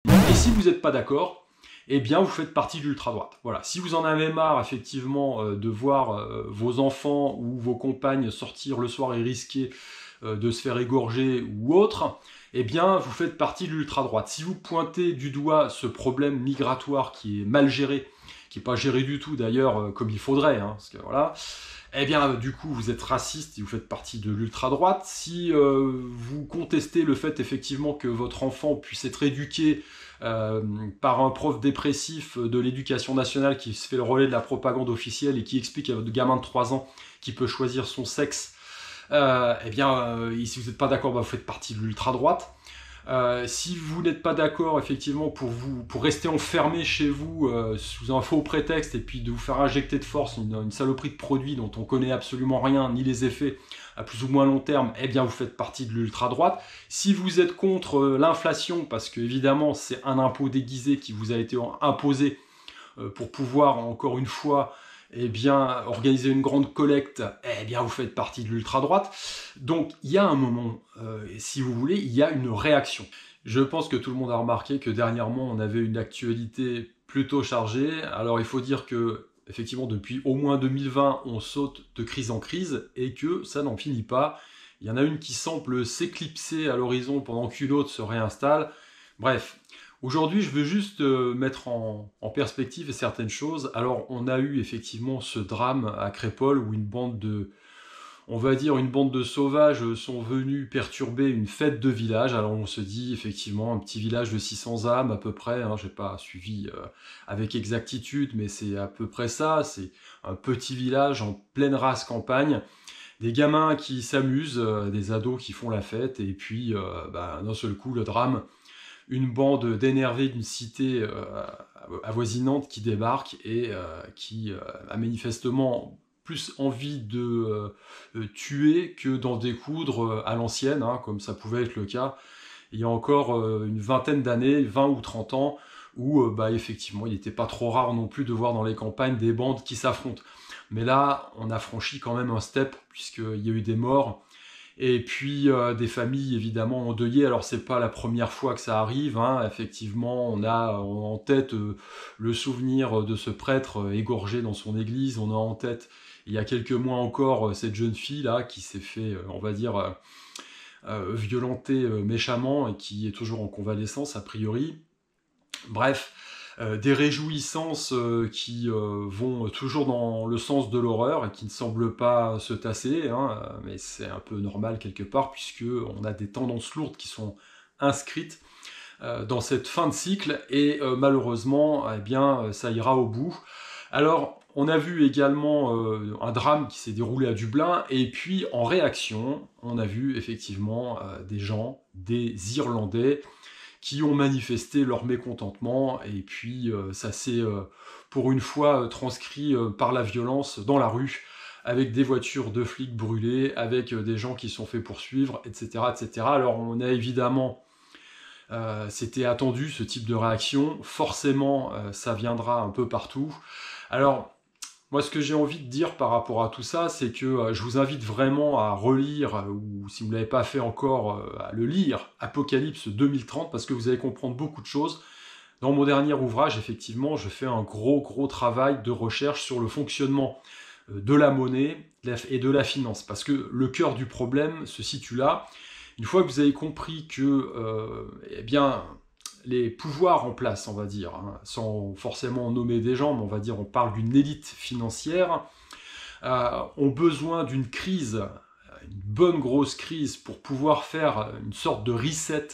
Et si vous n'êtes pas d'accord, eh bien vous faites partie de l'ultra-droite. Voilà. Si vous en avez marre effectivement de voir vos enfants ou vos compagnes sortir le soir et risquer de se faire égorger ou autre, eh bien vous faites partie de l'ultra-droite. Si vous pointez du doigt ce problème migratoire qui est mal géré, qui n'est pas géré du tout d'ailleurs comme il faudrait, parce que voilà, eh bien du coup vous êtes raciste et vous faites partie de l'ultra-droite. Si vous contestez le fait effectivement que votre enfant puisse être éduqué par un prof dépressif de l'éducation nationale qui se fait le relais de la propagande officielle et qui explique à votre gamin de 3 ans qu'il peut choisir son sexe, eh bien, si vous n'êtes pas d'accord, vous faites partie de l'ultra-droite. Si vous n'êtes pas d'accord, effectivement, pour rester enfermé chez vous sous un faux prétexte et puis de vous faire injecter de force une saloperie de produits dont on connaît absolument rien, ni les effets à plus ou moins long terme, eh bien vous faites partie de l'ultra-droite. Si vous êtes contre l'inflation, parce que évidemment c'est un impôt déguisé qui vous a été imposé pour pouvoir, encore une fois, eh bien, organiser une grande collecte, eh bien, vous faites partie de l'ultra-droite. Donc, il y a un moment, si vous voulez, il y a une réaction. Je pense que tout le monde a remarqué que dernièrement, on avait une actualité plutôt chargée. Alors, il faut dire que, effectivement, depuis au moins 2020, on saute de crise en crise et que ça n'en finit pas. Il y en a une qui semble s'éclipser à l'horizon pendant qu'une autre se réinstalle. Bref. Aujourd'hui, je veux juste mettre en perspective certaines choses. Alors, on a eu effectivement ce drame à Crépol où une bande de sauvages sont venus perturber une fête de village. Alors, on se dit effectivement un petit village de 600 âmes à peu près. Je n'ai pas suivi avec exactitude, mais c'est à peu près ça. C'est un petit village en pleine race campagne. Des gamins qui s'amusent, des ados qui font la fête, et puis d'un seul coup, le drame. Une bande d'énervés d'une cité avoisinante qui débarque et qui a manifestement plus envie de tuer que d'en découdre à l'ancienne, comme ça pouvait être le cas il y a encore une vingtaine d'années, 20 ou 30 ans, où effectivement il n'était pas trop rare non plus de voir dans les campagnes des bandes qui s'affrontent. Mais là, on a franchi quand même un step, puisqu'il y a eu des morts, et puis des familles évidemment endeuillées. Alors c'est pas la première fois que ça arrive, effectivement on a en tête le souvenir de ce prêtre égorgé dans son église, on a en tête il y a quelques mois encore cette jeune fille là qui s'est fait on va dire violenter méchamment et qui est toujours en convalescence a priori. Bref, des réjouissances qui vont toujours dans le sens de l'horreur et qui ne semblent pas se tasser, mais c'est un peu normal quelque part puisque on a des tendances lourdes qui sont inscrites dans cette fin de cycle et malheureusement, eh bien, ça ira au bout. Alors, on a vu également un drame qui s'est déroulé à Dublin et puis en réaction, on a vu effectivement des gens, des Irlandais, qui ont manifesté leur mécontentement, et puis ça s'est pour une fois transcrit par la violence dans la rue, avec des voitures de flics brûlées, avec des gens qui sont fait poursuivre, etc. etc. Alors on a évidemment, c'était attendu ce type de réaction, forcément ça viendra un peu partout. Alors, moi, ce que j'ai envie de dire par rapport à tout ça, c'est que je vous invite vraiment à relire, ou si vous ne l'avez pas fait encore, à le lire, Apocalypse 2030, parce que vous allez comprendre beaucoup de choses. Dans mon dernier ouvrage, effectivement, je fais un gros travail de recherche sur le fonctionnement de la monnaie et de la finance, parce que le cœur du problème se situe là. Une fois que vous avez compris que, eh bien, les pouvoirs en place, on va dire, sans forcément nommer des gens, mais on va dire on parle d'une élite financière, ont besoin d'une crise, une bonne grosse crise, pour pouvoir faire une sorte de reset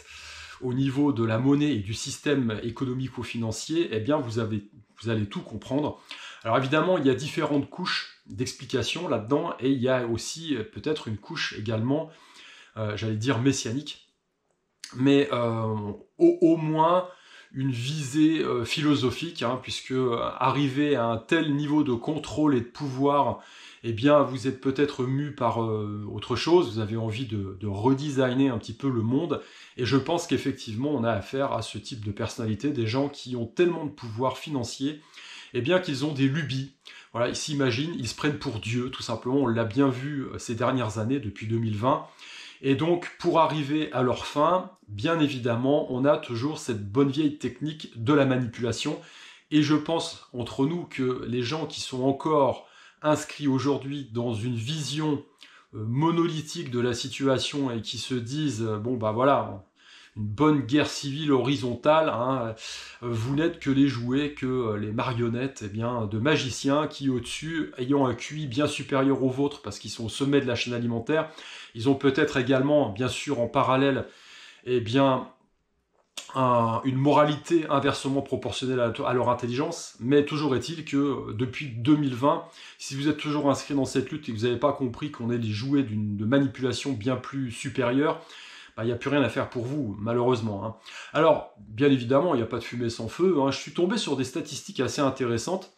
au niveau de la monnaie et du système économico-financier, eh bien vous allez tout comprendre. Alors évidemment, il y a différentes couches d'explications là-dedans, et il y a aussi peut-être une couche également, j'allais dire messianique, mais au moins une visée philosophique, puisque arriver à un tel niveau de contrôle et de pouvoir, eh bien, vous êtes peut-être mu par autre chose, vous avez envie de redesigner un petit peu le monde, et je pense qu'effectivement, on a affaire à ce type de personnalité, des gens qui ont tellement de pouvoir financier, eh bien, qu'ils ont des lubies. Voilà, ils s'imaginent, ils se prennent pour Dieu, tout simplement, on l'a bien vu ces dernières années, depuis 2020, Et donc, pour arriver à leur fin, bien évidemment, on a toujours cette bonne vieille technique de la manipulation. Et je pense, entre nous, que les gens qui sont encore inscrits aujourd'hui dans une vision monolithique de la situation et qui se disent, bon bah voilà, une bonne guerre civile horizontale, hein, vous n'êtes que les jouets, que les marionnettes de magiciens qui, au-dessus, ayant un QI bien supérieur au vôtre, parce qu'ils sont au sommet de la chaîne alimentaire, ils ont peut-être également, bien sûr, en parallèle, une moralité inversement proportionnelle à leur intelligence, mais toujours est-il que depuis 2020, si vous êtes toujours inscrit dans cette lutte et que vous n'avez pas compris qu'on est les jouets de manipulation bien plus supérieure, il n'y a plus rien à faire pour vous, malheureusement. Hein. Alors, bien évidemment, il n'y a pas de fumée sans feu. Hein. Je suis tombé sur des statistiques assez intéressantes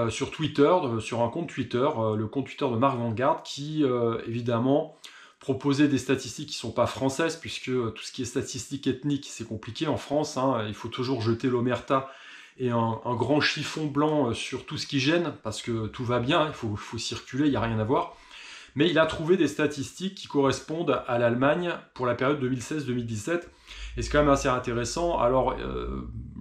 sur Twitter, sur un compte Twitter, le compte Twitter de Marc Vanguard, qui, évidemment, proposait des statistiques qui ne sont pas françaises, puisque tout ce qui est statistique ethnique, c'est compliqué en France. Hein. Il faut toujours jeter l'omerta et un grand chiffon blanc sur tout ce qui gêne, parce que tout va bien, il faut circuler, il n'y a rien à voir. Mais il a trouvé des statistiques qui correspondent à l'Allemagne pour la période 2016-2017. Et c'est quand même assez intéressant. Alors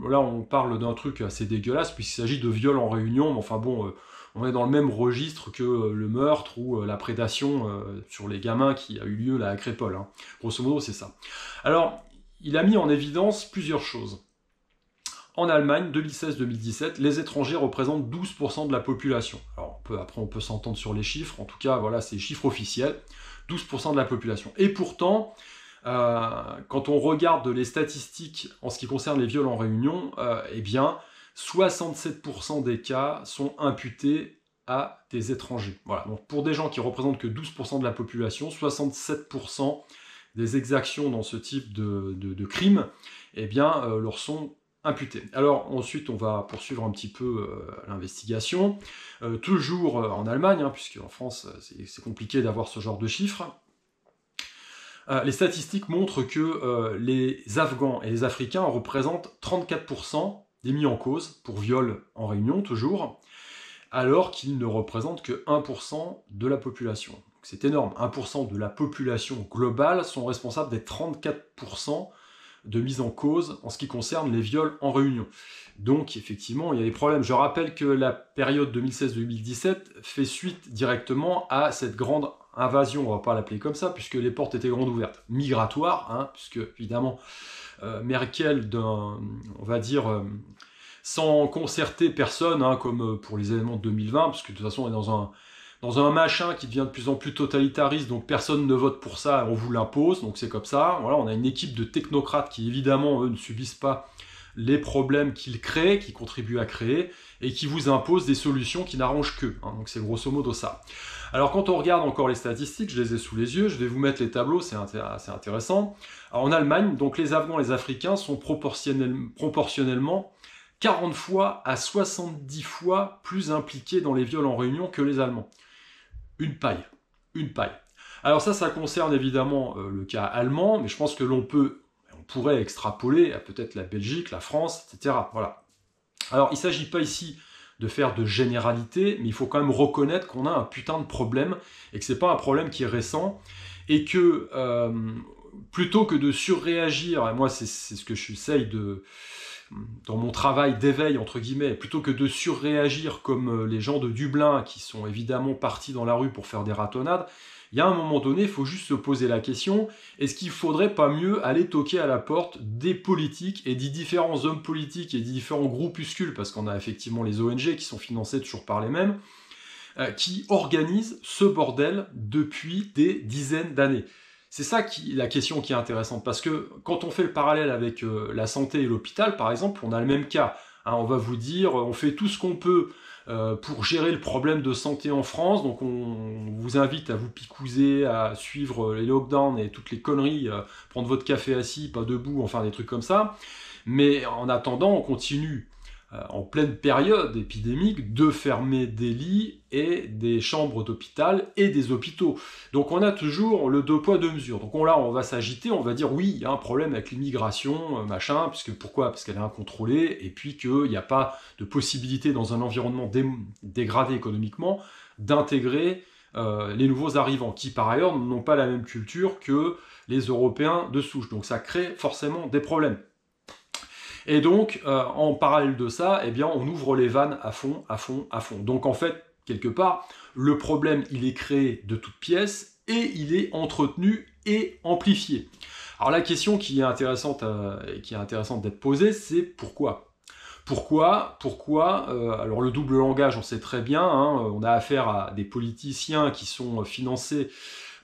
là, on parle d'un truc assez dégueulasse, puisqu'il s'agit de viols en réunion. Mais enfin bon, on est dans le même registre que le meurtre ou la prédation sur les gamins qui a eu lieu là, à Crépol. Hein. Grosso modo, c'est ça. Alors, il a mis en évidence plusieurs choses. En Allemagne, 2016-2017, les étrangers représentent 12% de la population. Alors après, on peut s'entendre sur les chiffres. En tout cas, voilà, c'est les chiffres officiels. 12% de la population. Et pourtant, quand on regarde les statistiques en ce qui concerne les viols en réunion, 67% des cas sont imputés à des étrangers. Voilà. Donc pour des gens qui représentent que 12% de la population, 67% des exactions dans ce type de crimes, leur sont imputés. Alors ensuite, on va poursuivre un petit peu l'investigation, toujours en Allemagne, hein, puisque en France, c'est compliqué d'avoir ce genre de chiffres. Les statistiques montrent que les Afghans et les Africains représentent 34% des mis en cause pour viol en réunion, toujours, alors qu'ils ne représentent que 1% de la population. Donc c'est énorme, 1% de la population globale sont responsables des 34% de mise en cause en ce qui concerne les viols en réunion. Donc effectivement, il y a des problèmes. Je rappelle que la période 2016-2017 fait suite directement à cette grande invasion, on ne va pas l'appeler comme ça, puisque les portes étaient grandes ouvertes, migratoire, hein, puisque évidemment Merkel, sans concerter personne, hein, comme pour les événements de 2020, puisque de toute façon on est dans un machin qui devient de plus en plus totalitariste, donc personne ne vote pour ça, on vous l'impose, donc c'est comme ça. Voilà, on a une équipe de technocrates qui évidemment, eux, ne subissent pas les problèmes qu'ils créent, qui contribuent à créer, et qui vous imposent des solutions qui n'arrangent qu'eux. Hein, donc c'est grosso modo ça. Alors quand on regarde encore les statistiques, je les ai sous les yeux, je vais vous mettre les tableaux, c'est assez intéressant. Alors, en Allemagne, donc les Afghans et les Africains sont proportionnellement 40 fois à 70 fois plus impliqués dans les viols en réunion que les Allemands. Une paille. Alors ça concerne évidemment le cas allemand, mais je pense que on pourrait extrapoler à peut-être la Belgique, la France, etc. Voilà. Alors il ne s'agit pas ici de faire de généralité, mais il faut quand même reconnaître qu'on a un putain de problème, et que c'est pas un problème qui est récent, et que plutôt que de surréagir, et moi c'est ce que j'essaye dans mon travail d'éveil, entre guillemets, plutôt que de surréagir comme les gens de Dublin qui sont évidemment partis dans la rue pour faire des ratonnades, il y a un moment donné, il faut juste se poser la question, est-ce qu'il ne faudrait pas mieux aller toquer à la porte des politiques et des différents hommes politiques et des différents groupuscules, parce qu'on a effectivement les ONG qui sont financés toujours par les mêmes, qui organisent ce bordel depuis des dizaines d'années. C'est ça la question qui est intéressante, parce que quand on fait le parallèle avec la santé et l'hôpital, par exemple, on a le même cas. Hein, on va vous dire, on fait tout ce qu'on peut pour gérer le problème de santé en France, donc on vous invite à vous picouser, à suivre les lockdowns et toutes les conneries, prendre votre café assis, pas debout, enfin des trucs comme ça. Mais en attendant, on continue en pleine période épidémique de fermer des lits et des chambres d'hôpital et des hôpitaux. Donc on a toujours le deux poids deux mesures. Donc là on va s'agiter, on va dire oui, il y a un problème avec l'immigration, machin, pourquoi ? Parce qu'elle est incontrôlée, et puis qu'il n'y a pas de possibilité dans un environnement dégradé économiquement d'intégrer les nouveaux arrivants, qui par ailleurs n'ont pas la même culture que les Européens de souche. Donc ça crée forcément des problèmes. Et donc, en parallèle de ça, eh bien, on ouvre les vannes à fond, à fond, à fond. Donc en fait, quelque part, le problème, il est créé de toutes pièces et il est entretenu et amplifié. Alors la question qui est intéressante d'être posée, c'est pourquoi ? Pourquoi alors le double langage, on sait très bien, hein, on a affaire à des politiciens qui sont financés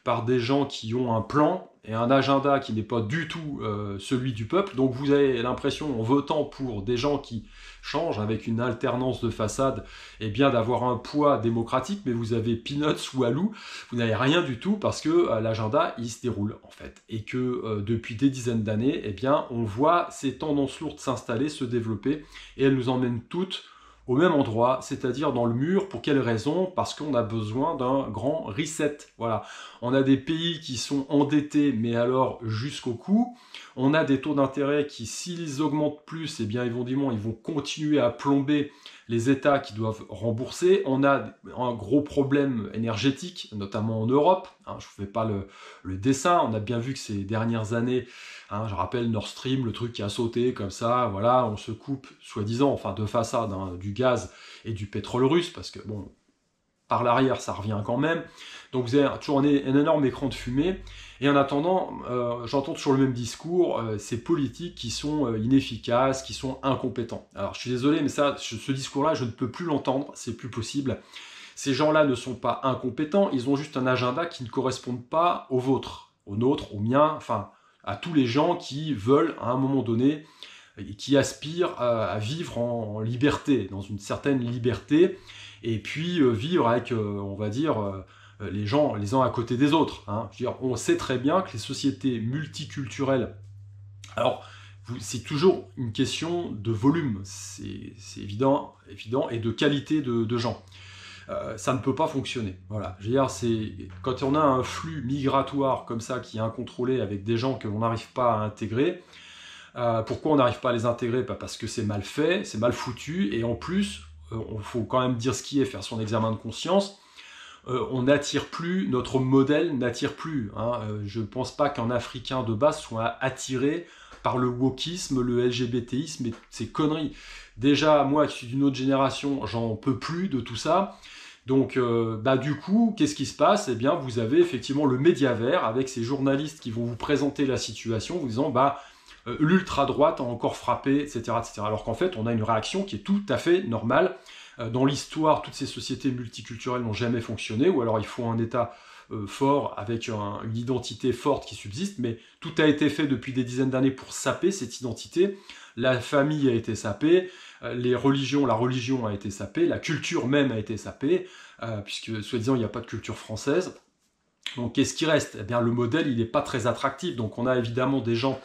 par des gens qui ont un plan et un agenda qui n'est pas du tout celui du peuple. Donc vous avez l'impression, en votant pour des gens qui changent avec une alternance de façade, eh bien d'avoir un poids démocratique, mais vous avez peanuts ou Walou, vous n'avez rien du tout parce que l'agenda il se déroule en fait, et que depuis des dizaines d'années, eh bien on voit ces tendances lourdes s'installer, se développer, et elles nous emmènent toutes au même endroit, c'est-à-dire dans le mur. Pour quelle raison? Parce qu'on a besoin d'un grand reset. Voilà. On a des pays qui sont endettés, mais alors jusqu'au cou. On a des taux d'intérêt qui, s'ils augmentent plus, eh bien évidemment, ils vont continuer à plomber les États qui doivent rembourser. On a un gros problème énergétique, notamment en Europe. Hein, je ne vous fais pas le dessin. On a bien vu que ces dernières années, hein, je rappelle Nord Stream, le truc qui a sauté comme ça, voilà, on se coupe, soi-disant, enfin de façade, hein, du gaz et du pétrole russe, parce que bon, par l'arrière, ça revient quand même. Donc vous avez toujours un énorme écran de fumée. Et en attendant, j'entends toujours le même discours, ces politiques qui sont inefficaces, qui sont incompétents. Alors je suis désolé, mais ça, ce discours-là, je ne peux plus l'entendre, c'est plus possible. Ces gens-là ne sont pas incompétents, ils ont juste un agenda qui ne correspond pas au vôtre, au nôtre, au mien, enfin à tous les gens qui veulent, à un moment donné, et qui aspirent à vivre en liberté, dans une certaine liberté, et puis vivre avec, on va dire, les gens les uns à côté des autres. Hein. Je veux dire, on sait très bien que les sociétés multiculturelles, alors c'est toujours une question de volume, c'est évident, et de qualité de gens. Ça ne peut pas fonctionner. Voilà. Je veux dire, quand on a un flux migratoire comme ça qui est incontrôlé avec des gens que l'on n'arrive pas à intégrer. Pourquoi on n'arrive pas à les intégrer? Parce que c'est mal fait, c'est mal foutu, et en plus, il faut quand même dire ce qui est, faire son examen de conscience. On n'attire plus, notre modèle n'attire plus. Hein. Je ne pense pas qu'un Africain de base soit attiré par le wokisme, le LGBTisme et ces conneries. Déjà, moi qui suis d'une autre génération, j'en peux plus de tout ça. Donc, du coup, qu'est-ce qui se passe? Eh bien, vous avez effectivement le média vert avec ces journalistes qui vont vous présenter la situation, vous disant, l'ultra-droite a encore frappé, etc., etc. Alors qu'en fait, on a une réaction qui est tout à fait normale. Dans l'histoire, toutes ces sociétés multiculturelles n'ont jamais fonctionné, ou alors il faut un État fort, avec une identité forte qui subsiste, mais tout a été fait depuis des dizaines d'années pour saper cette identité. La famille a été sapée, la religion a été sapée, la culture même a été sapée, puisque soi-disant il n'y a pas de culture française. Donc qu'est-ce qui reste? Eh bien le modèle il n'est pas très attractif, donc on a évidemment des gens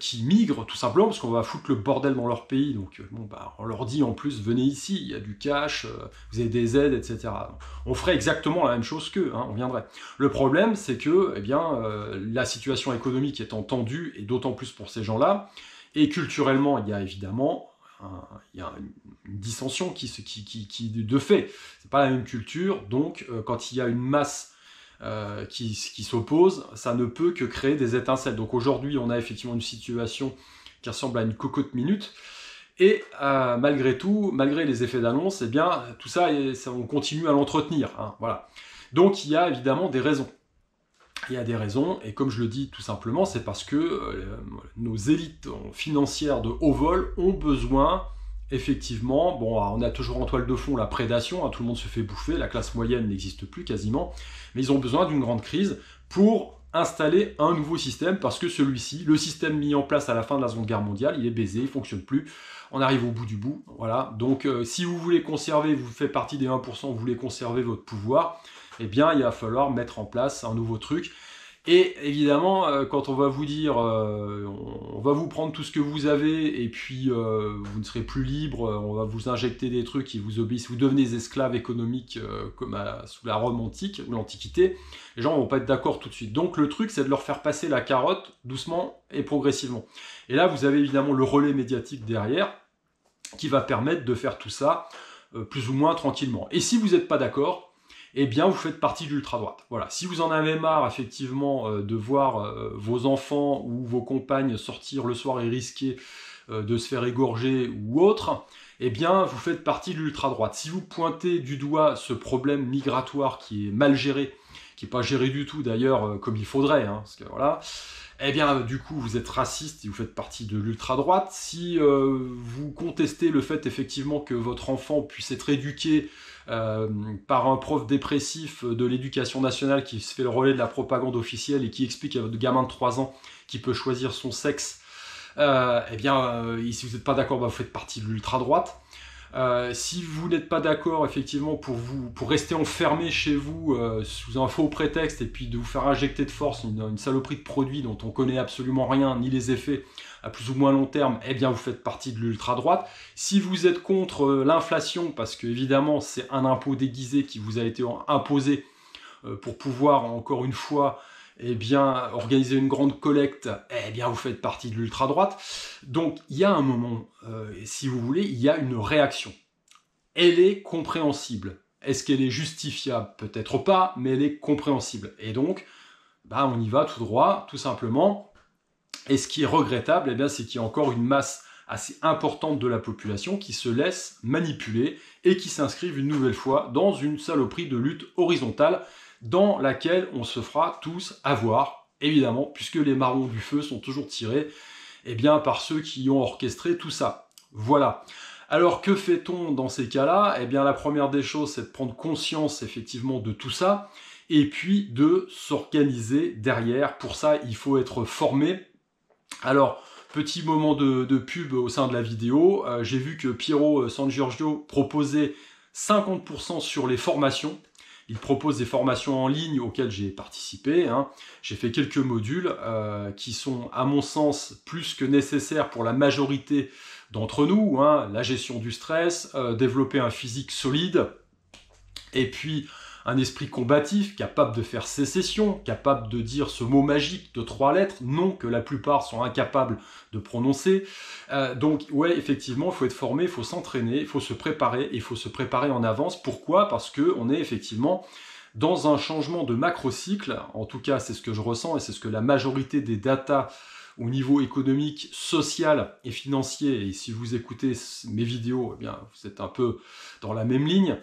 qui migrent tout simplement parce qu'on va foutre le bordel dans leur pays, donc on leur dit en plus venez ici, il y a du cash, vous avez des aides, etc. On ferait exactement la même chose qu'eux, hein, on viendrait. Le problème c'est que la situation économique étant tendue, et d'autant plus pour ces gens-là, et culturellement il y a évidemment une dissension qui de fait, c'est pas la même culture, donc quand il y a une masse qui s'opposent, ça ne peut que créer des étincelles. Donc aujourd'hui, on a effectivement une situation qui ressemble à une cocotte minute, et malgré tout, malgré les effets d'annonce, eh bien, tout ça, on continue à l'entretenir. Hein, voilà. Donc il y a évidemment des raisons. Il y a des raisons, et comme je le dis tout simplement, c'est parce que nos élites financières de haut vol ont besoin, effectivement, on a toujours en toile de fond la prédation, hein, tout le monde se fait bouffer, la classe moyenne n'existe plus quasiment, mais ils ont besoin d'une grande crise pour installer un nouveau système, parce que celui-ci, le système mis en place à la fin de la Seconde Guerre mondiale, il est baisé, il ne fonctionne plus, on arrive au bout du bout, voilà. Donc si vous voulez conserver, vous faites partie des 1%, vous voulez conserver votre pouvoir, eh bien il va falloir mettre en place un nouveau truc. Et évidemment, quand on va vous dire, on va vous prendre tout ce que vous avez, et puis vous ne serez plus libre, on va vous injecter des trucs qui vous obéissent, vous devenez des esclaves économiques comme sous la Rome antique ou l'Antiquité, les gens ne vont pas être d'accord tout de suite. Donc le truc, c'est de leur faire passer la carotte doucement et progressivement. Et là, vous avez évidemment le relais médiatique derrière, qui va permettre de faire tout ça plus ou moins tranquillement. Et si vous n'êtes pas d'accord, eh bien vous faites partie de l'ultra-droite. Voilà. Si vous en avez marre effectivement de voir vos enfants ou vos compagnes sortir le soir et risquer de se faire égorger ou autre, eh bien vous faites partie de l'ultra-droite. Si vous pointez du doigt ce problème migratoire qui est mal géré, qui n'est pas géré du tout d'ailleurs comme il faudrait, hein, parce que voilà, eh bien du coup vous êtes raciste et vous faites partie de l'ultra-droite. Si vous contestez le fait effectivement que votre enfant puisse être éduqué par un prof dépressif de l'éducation nationale qui se fait le relais de la propagande officielle et qui explique à votre gamin de 3 ans qu'il peut choisir son sexe, eh bien si vous n'êtes pas d'accord, bah, vous faites partie de l'ultra-droite. Si vous n'êtes pas d'accord effectivement pour rester enfermé chez vous sous un faux prétexte et puis de vous faire injecter de force une saloperie de produits dont on connaît absolument rien ni les effets à plus ou moins long terme, eh bien vous faites partie de l'ultra-droite. Si vous êtes contre l'inflation, parce que évidemment c'est un impôt déguisé qui vous a été imposé pour pouvoir encore une fois eh bien, organiser une grande collecte, eh bien, vous faites partie de l'ultra-droite. Donc, il y a un moment, si vous voulez, il y a une réaction. Elle est compréhensible. Est-ce qu'elle est justifiable? Peut-être pas, mais elle est compréhensible. Et donc, bah, on y va tout droit, tout simplement. Et ce qui est regrettable, eh bien, c'est qu'il y a encore une masse assez importante de la population qui se laisse manipuler et qui s'inscrivent une nouvelle fois dans une saloperie de lutte horizontale dans laquelle on se fera tous avoir, évidemment, puisque les marrons du feu sont toujours tirés eh bien, par ceux qui ont orchestré tout ça. Voilà. Alors, que fait-on dans ces cas-là? Eh bien, la première des choses, c'est de prendre conscience, effectivement, de tout ça, et puis de s'organiser derrière. Pour ça, il faut être formé. Alors, petit moment de pub au sein de la vidéo, j'ai vu que Piero San Giorgio proposait 50% sur les formations. Il propose des formations en ligne auxquelles j'ai participé. Hein. J'ai fait quelques modules qui sont, à mon sens, plus que nécessaires pour la majorité d'entre nous. Hein. La gestion du stress, développer un physique solide, et puis un esprit combatif, capable de faire sécession, capable de dire ce mot magique de 3 lettres, non, que la plupart sont incapables de prononcer. Donc, ouais, effectivement, il faut être formé, il faut s'entraîner, il faut se préparer, et il faut se préparer en avance. Pourquoi? Parce qu'on est effectivement dans un changement de macro-cycle. En tout cas, c'est ce que je ressens, et c'est ce que la majorité des datas au niveau économique, social et financier, et si vous écoutez mes vidéos, eh bien, vous êtes un peu dans la même ligne.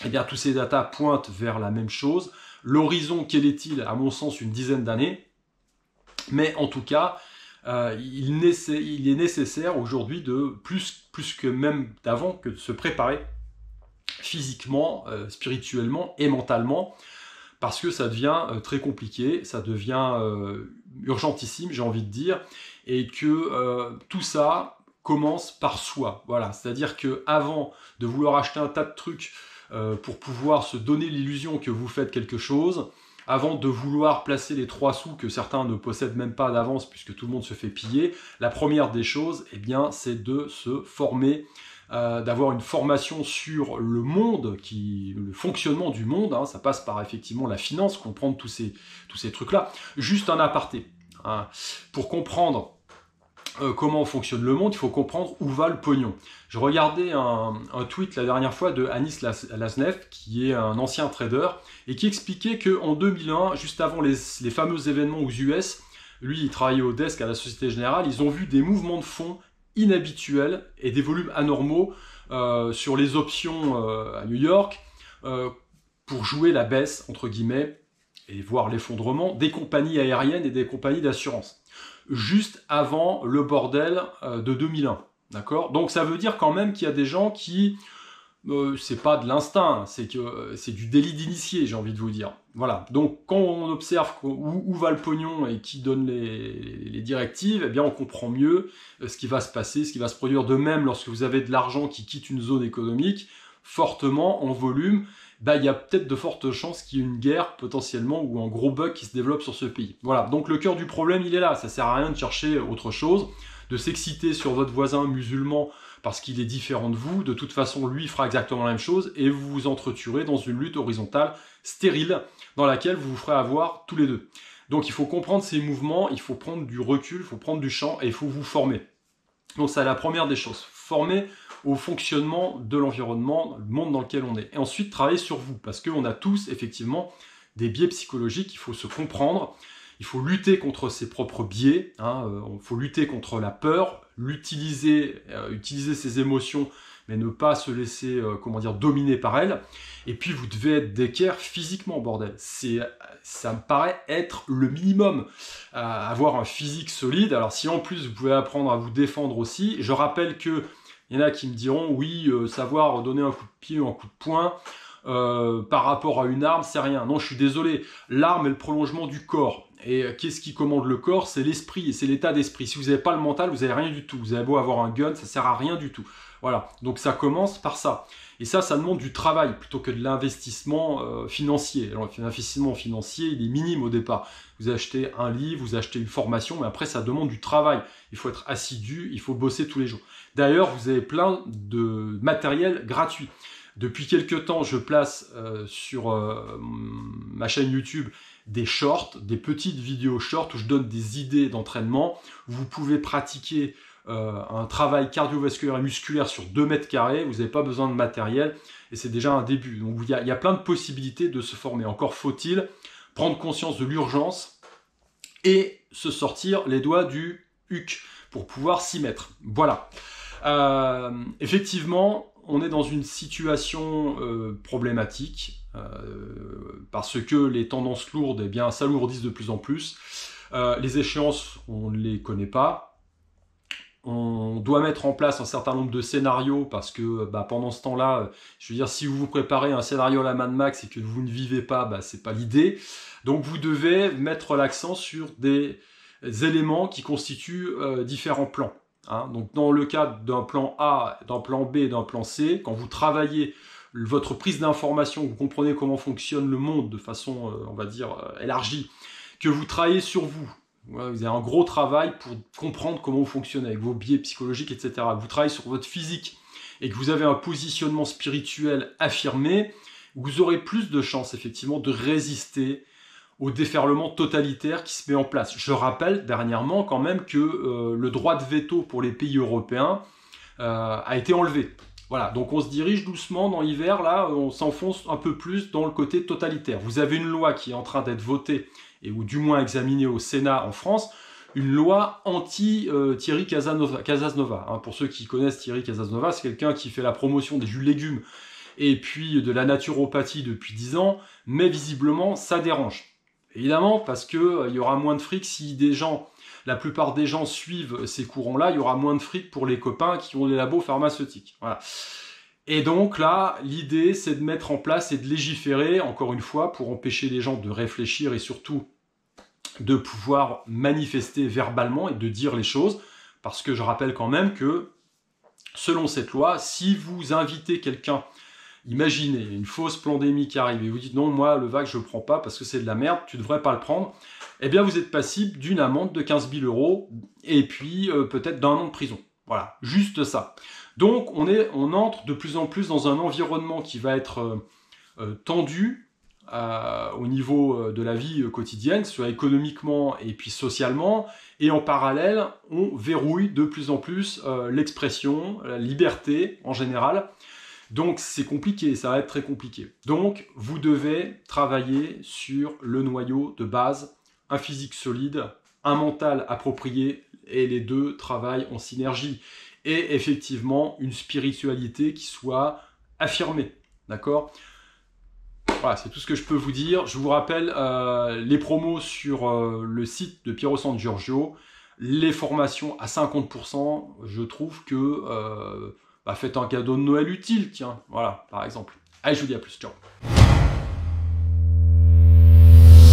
Eh bien, tous ces datas pointent vers la même chose. L'horizon, quel est-il? À mon sens, une dizaine d'années. Mais en tout cas, il est nécessaire aujourd'hui de, plus que même d'avant, que de se préparer physiquement, spirituellement et mentalement, parce que ça devient très compliqué, ça devient urgentissime, j'ai envie de dire, et que tout ça commence par soi. Voilà, c'est-à-dire qu'avant de vouloir acheter un tas de trucs pour pouvoir se donner l'illusion que vous faites quelque chose, avant de vouloir placer les 3 sous que certains ne possèdent même pas d'avance puisque tout le monde se fait piller, la première des choses, eh bien, c'est de se former, d'avoir une formation sur le monde, le fonctionnement du monde. Hein, ça passe par effectivement la finance, comprendre tous ces trucs-là. Juste un aparté. Hein, pour comprendre comment fonctionne le monde, il faut comprendre où va le pognon. Je regardais un tweet la dernière fois de Anis Lasnev, qui est un ancien trader, et qui expliquait qu'en 2001, juste avant les fameux événements aux US, lui il travaillait au desk à la Société Générale, ils ont vu des mouvements de fonds inhabituels et des volumes anormaux sur les options à New York pour jouer la baisse, entre guillemets, et voir l'effondrement des compagnies aériennes et des compagnies d'assurance. Juste avant le bordel de 2001. D'accord? Donc ça veut dire quand même qu'il y a des gens qui, c'est pas de l'instinct, c'est du délit d'initié, j'ai envie de vous dire. Voilà. Donc quand on observe où va le pognon et qui donne les directives, eh bien on comprend mieux ce qui va se passer, ce qui va se produire. De même, lorsque vous avez de l'argent qui quitte une zone économique, fortement, en volume, bah, il y a peut-être de fortes chances qu'il y ait une guerre potentiellement ou un gros bug qui se développe sur ce pays. Voilà, donc le cœur du problème, il est là. Ça sert à rien de chercher autre chose, de s'exciter sur votre voisin musulman parce qu'il est différent de vous. De toute façon, lui fera exactement la même chose et vous vous entretuerez dans une lutte horizontale stérile dans laquelle vous vous ferez avoir tous les deux. Donc il faut comprendre ces mouvements, il faut prendre du recul, il faut prendre du champ et il faut vous former. Donc c'est la première des choses. Former au fonctionnement de l'environnement, le monde dans lequel on est. Et ensuite, travailler sur vous, parce qu'on a tous, effectivement, des biais psychologiques, il faut se comprendre, il faut lutter contre ses propres biais, il faut lutter contre la peur, utiliser ses émotions, mais ne pas se laisser, dominer par elles. Et puis, vous devez être d'équerre physiquement, bordel. Ça me paraît être le minimum. Avoir un physique solide. Alors, si en plus, vous pouvez apprendre à vous défendre aussi. Je rappelle que il y en a qui me diront, oui, savoir donner un coup de pied ou un coup de poing, par rapport à une arme, c'est rien. Non, je suis désolé. L'arme est le prolongement du corps. Et qu'est-ce qui commande le corps? C'est l'esprit, c'est l'état d'esprit. Si vous n'avez pas le mental, vous n'avez rien du tout. Vous avez beau avoir un gun, ça sert à rien du tout. Voilà, donc ça commence par ça. Et ça demande du travail plutôt que de l'investissement financier. Alors l'investissement financier, il est minime au départ. Vous achetez un livre, vous achetez une formation, mais après ça demande du travail. Il faut être assidu, il faut bosser tous les jours. D'ailleurs, vous avez plein de matériel gratuit. Depuis quelques temps, je place sur ma chaîne YouTube des shorts, des petites vidéos shorts où je donne des idées d'entraînement. Vous pouvez pratiquer un travail cardiovasculaire et musculaire sur 2 mètres carrés. Vous n'avez pas besoin de matériel et c'est déjà un début. Donc il y a plein de possibilités de se former. Encore faut-il prendre conscience de l'urgence et se sortir les doigts du huc pour pouvoir s'y mettre. Voilà. Effectivement, on est dans une situation problématique parce que les tendances lourdes, eh bien, s'alourdissent de plus en plus. Les échéances, on ne les connaît pas. On doit mettre en place un certain nombre de scénarios parce que pendant ce temps-là, je veux dire, si vous vous préparez un scénario à la Mad Max et que vous ne vivez pas, c'est pas l'idée. Donc vous devez mettre l'accent sur des éléments qui constituent différents plans. Donc dans le cas d'un plan A, d'un plan B et d'un plan C, quand vous travaillez votre prise d'information, vous comprenez comment fonctionne le monde de façon, élargie, que vous travaillez sur vous, vous avez un gros travail pour comprendre comment vous fonctionnez avec vos biais psychologiques, etc. Vous travaillez sur votre physique et que vous avez un positionnement spirituel affirmé, vous aurez plus de chances effectivement de résister au déferlement totalitaire qui se met en place. Je rappelle dernièrement quand même que le droit de veto pour les pays européens a été enlevé. Voilà, donc on se dirige doucement dans l'hiver, là, on s'enfonce un peu plus dans le côté totalitaire. Vous avez une loi qui est en train d'être votée, ou du moins examinée au Sénat en France, une loi anti-Thierry Casanova. Pour ceux qui connaissent Thierry Casanova, c'est quelqu'un qui fait la promotion des jus de légumes et puis de la naturopathie depuis 10 ans, mais visiblement ça dérange. Évidemment, parce que il y aura moins de fric si la plupart des gens suivent ces courants-là, il y aura moins de fric pour les copains qui ont des labos pharmaceutiques. Voilà. Et donc là, l'idée, c'est de mettre en place et de légiférer, encore une fois, pour empêcher les gens de réfléchir et surtout de pouvoir manifester verbalement et de dire les choses. Parce que je rappelle quand même que, selon cette loi, si vous invitez quelqu'un, imaginez une fausse pandémie qui arrive et vous dites non, moi le vaccin je le prends pas parce que c'est de la merde, tu devrais pas le prendre, eh bien vous êtes passible d'une amende de 15 000 € et puis peut-être d'1 an de prison. Voilà, juste ça. Donc on entre de plus en plus dans un environnement qui va être tendu au niveau de la vie quotidienne, soit économiquement et puis socialement, et en parallèle on verrouille de plus en plus l'expression, la liberté en général. Donc c'est compliqué, ça va être très compliqué. Donc vous devez travailler sur le noyau de base, un physique solide, un mental approprié, et les deux travaillent en synergie. Et effectivement, une spiritualité qui soit affirmée. D'accord ? Voilà, c'est tout ce que je peux vous dire. Je vous rappelle les promos sur le site de Piero San Giorgio, les formations à 50%, je trouve que... faites un cadeau de Noël utile, tiens, voilà, par exemple. Allez, je vous dis à plus, ciao.